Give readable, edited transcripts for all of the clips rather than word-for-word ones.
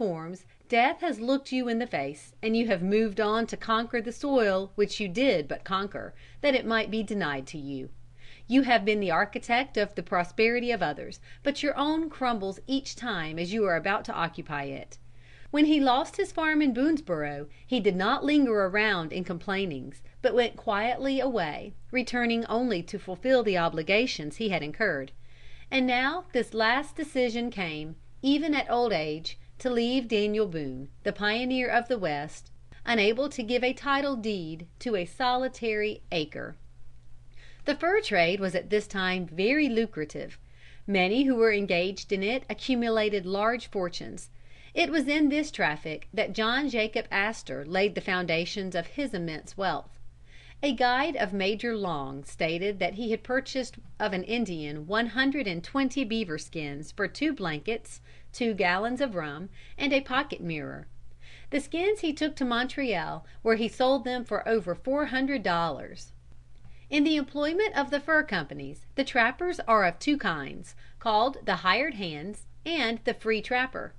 forms, death has looked you in the face, and you have moved on to conquer the soil which you did but conquer, that it might be denied to you. You have been the architect of the prosperity of others, but your own crumbles each time as you are about to occupy it. When he lost his farm in Boonesborough, he did not linger around in complainings, but went quietly away, returning only to fulfill the obligations he had incurred. And now this last decision came, even at old age, to leave Daniel Boone, the pioneer of the West, unable to give a title deed to a solitary acre. The fur trade was at this time very lucrative. Many who were engaged in it accumulated large fortunes. It was in this traffic that John Jacob Astor laid the foundations of his immense wealth. A guide of Major Long stated that he had purchased of an Indian 120 beaver skins for 2 blankets, 2 gallons of rum, and a pocket mirror. The skins he took to Montreal, where he sold them for over $400. In the employment of the fur companies, the trappers are of 2 kinds, called the hired hands and the free trapper.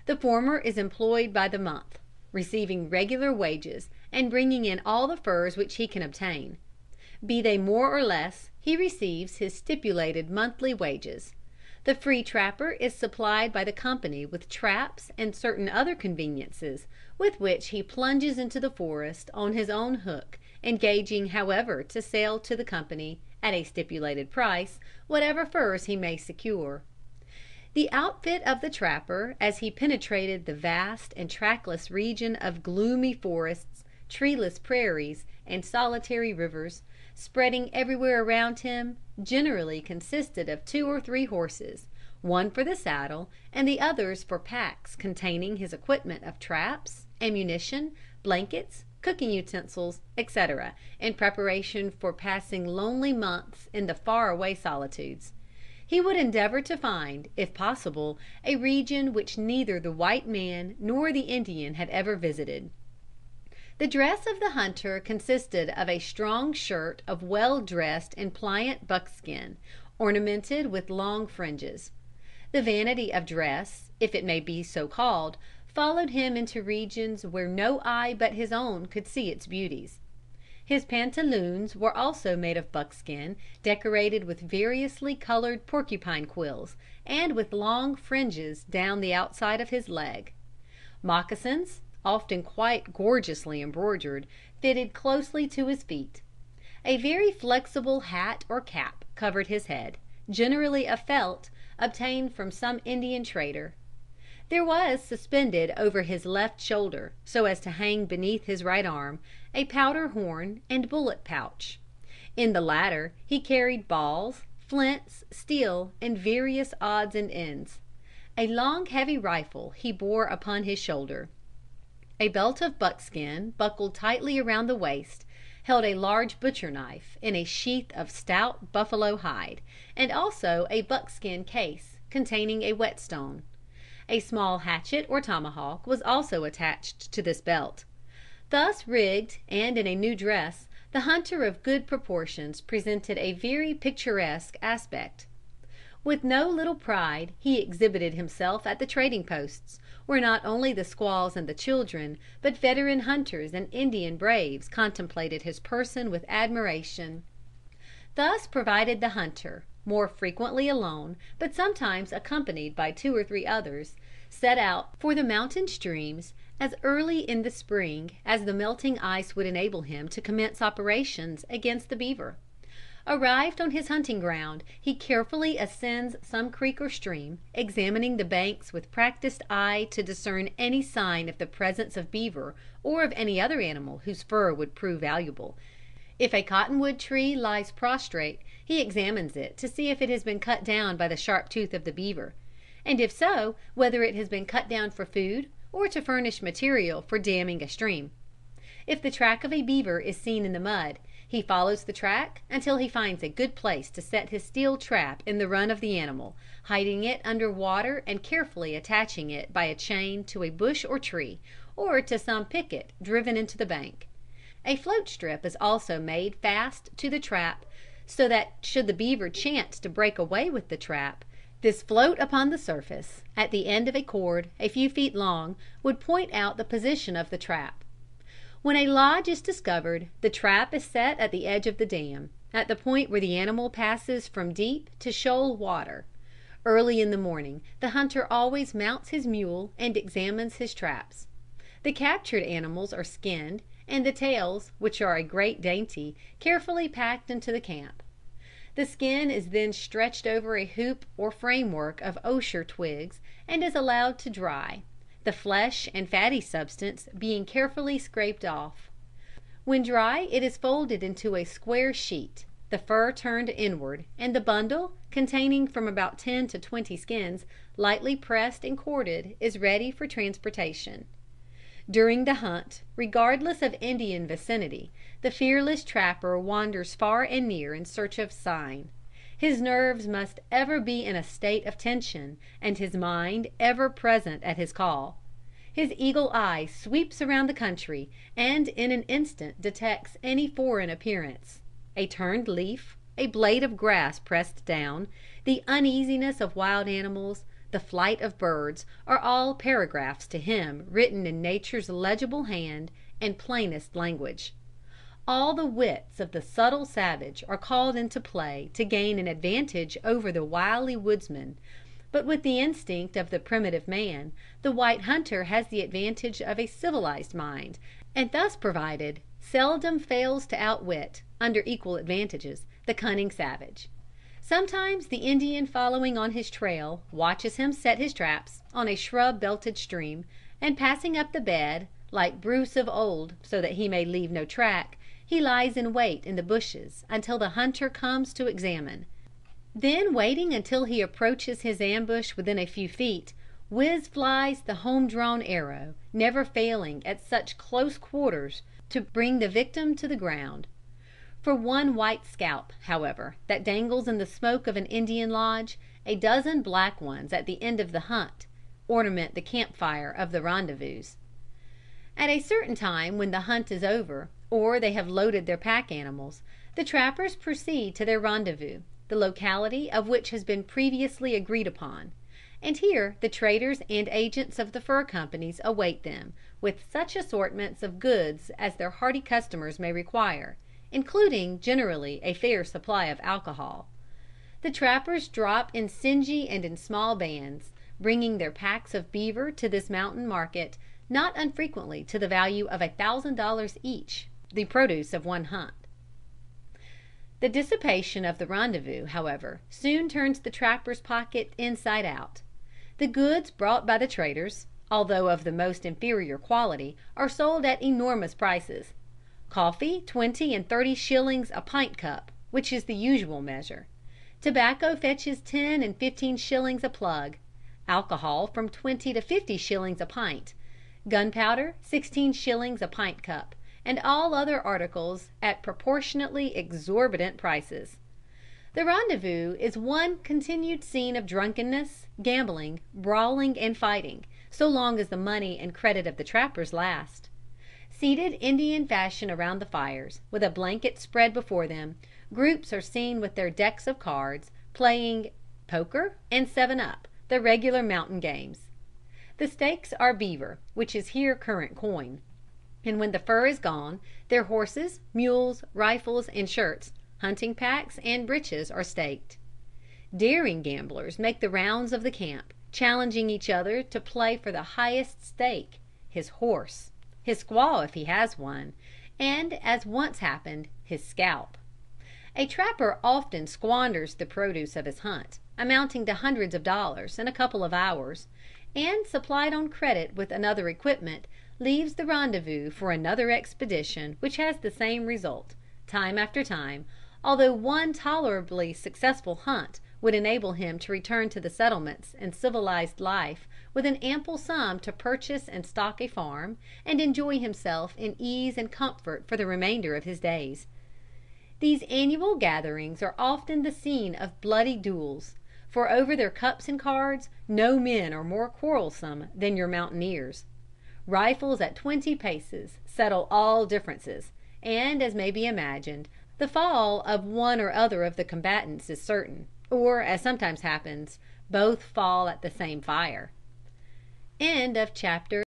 The former is employed by the month, receiving regular wages, and bringing in all the furs which he can obtain. Be they more or less, he receives his stipulated monthly wages. The free trapper is supplied by the company with traps and certain other conveniences, with which he plunges into the forest on his own hook, engaging however to sell to the company, at a stipulated price, whatever furs he may secure. The outfit of the trapper, as he penetrated the vast and trackless region of gloomy forests, treeless prairies, and solitary rivers, spreading everywhere around him, generally consisted of 2 or 3 horses, one for the saddle, and the others for packs containing his equipment of traps, ammunition, blankets, cooking utensils, etc., in preparation for passing lonely months in the far away solitudes. He would endeavor to find, if possible, a region which neither the white man nor the Indian had ever visited. The dress of the hunter consisted of a strong shirt of well dressed and pliant buckskin, ornamented with long fringes. The vanity of dress, if it may be so called, followed him into regions where no eye but his own could see its beauties. His pantaloons were also made of buckskin, decorated with variously colored porcupine quills, and with long fringes down the outside of his leg. Moccasins, often quite gorgeously embroidered, fitted closely to his feet. A very flexible hat or cap covered his head, generally of felt, obtained from some Indian trader. There was suspended over his left shoulder, so as to hang beneath his right arm, a powder horn and bullet pouch. In the latter he carried balls, flints, steel, and various odds and ends. A long heavy rifle he bore upon his shoulder. A belt of buckskin, buckled tightly around the waist, held a large butcher knife in a sheath of stout buffalo hide, and also a buckskin case containing a whetstone. A small hatchet or tomahawk was also attached to this belt. Thus rigged, and in a new dress, the hunter of good proportions presented a very picturesque aspect. With no little pride he exhibited himself at the trading posts, where not only the squaws and the children, but veteran hunters and Indian braves contemplated his person with admiration. Thus provided the hunter, more frequently alone, but sometimes accompanied by 2 or 3 others, set out for the mountain streams as early in the spring as the melting ice would enable him to commence operations against the beaver. Arrived on his hunting ground, he carefully ascends some creek or stream, examining the banks with practised eye to discern any sign of the presence of beaver or of any other animal whose fur would prove valuable. If a cottonwood tree lies prostrate, he examines it to see if it has been cut down by the sharp tooth of the beaver, and if so, whether it has been cut down for food or to furnish material for damming a stream. If the track of a beaver is seen in the mud, he follows the track until he finds a good place to set his steel trap in the run of the animal, hiding it under water and carefully attaching it by a chain to a bush or tree, or to some picket driven into the bank. A float strip is also made fast to the trap, so that should the beaver chance to break away with the trap, This float upon the surface, at the end of a cord a few feet long, would point out the position of the trap. When a lodge is discovered, the trap is set at the edge of the dam, at the point where the animal passes from deep to shoal water. Early in the morning the hunter always mounts his mule and examines his traps. The captured animals are skinned, and the tails, which are a great dainty, carefully packed into the camp. The skin is then stretched over a hoop or framework of osier twigs and is allowed to dry, the flesh and fatty substance being carefully scraped off. When dry it is folded into a square sheet, the fur turned inward, and the bundle, containing from about 10 to 20 skins, lightly pressed and corded, is ready for transportation. During the hunt, regardless of Indian vicinity, the fearless trapper wanders far and near in search of sign. His nerves must ever be in a state of tension, and his mind ever present at his call. His eagle eye sweeps around the country, and in an instant detects any foreign appearance. A turned leaf, a blade of grass pressed down, the uneasiness of wild animals, the flight of birds, are all paragraphs to him written in nature's legible hand and plainest language. All the wits of the subtle savage are called into play to gain an advantage over the wily woodsman, but with the instinct of the primitive man, the white hunter has the advantage of a civilized mind, and thus provided, seldom fails to outwit, under equal advantages, the cunning savage. Sometimes the Indian following on his trail watches him set his traps on a shrub-belted stream, and passing up the bed, like Bruce of old, so that he may leave no track, he lies in wait in the bushes until the hunter comes to examine. Then waiting until he approaches his ambush within a few feet, whiz flies the home-drawn arrow, never failing at such close quarters to bring the victim to the ground. For one white scalp, however, that dangles in the smoke of an Indian lodge, a dozen black ones at the end of the hunt ornament the camp fire of the rendezvous. At a certain time when the hunt is over, or they have loaded their pack animals, the trappers proceed to their rendezvous, the locality of which has been previously agreed upon, and here the traders and agents of the fur companies await them, with such assortments of goods as their hardy customers may require, including generally a fair supply of alcohol. The trappers drop in singly and in small bands, bringing their packs of beaver to this mountain market, not unfrequently to the value of $1,000 each, the produce of one hunt. The dissipation of the rendezvous, however, soon turns the trapper's pocket inside out. The goods brought by the traders, although of the most inferior quality, are sold at enormous prices. Coffee 20 and 30 shillings a pint cup, which is the usual measure. Tobacco fetches 10 and 15 shillings a plug. Alcohol from 20 to 50 shillings a pint. Gunpowder 16 shillings a pint cup, and all other articles at proportionately exorbitant prices. The rendezvous is one continued scene of drunkenness, gambling, brawling, and fighting, so long as the money and credit of the trappers last. Seated Indian fashion around the fires, with a blanket spread before them, groups are seen with their decks of cards, playing poker and 7-up, the regular mountain games. The stakes are beaver, which is here current coin, and when the fur is gone, their horses, mules, rifles, and shirts, hunting packs, and breeches are staked. Daring gamblers make the rounds of the camp, challenging each other to play for the highest stake, his horse, his squaw if he has one, and, as once happened, his scalp. A trapper often squanders the produce of his hunt, amounting to hundreds of dollars, in a couple of hours, and, supplied on credit with another equipment, leaves the rendezvous for another expedition which has the same result, time after time, although one tolerably successful hunt would enable him to return to the settlements and civilized life with an ample sum to purchase and stock a farm, and enjoy himself in ease and comfort for the remainder of his days. These annual gatherings are often the scene of bloody duels, for over their cups and cards no men are more quarrelsome than your mountaineers. Rifles at 20 paces settle all differences, and, as may be imagined, the fall of one or other of the combatants is certain, or, as sometimes happens, Both fall at the same fire. CHAPTER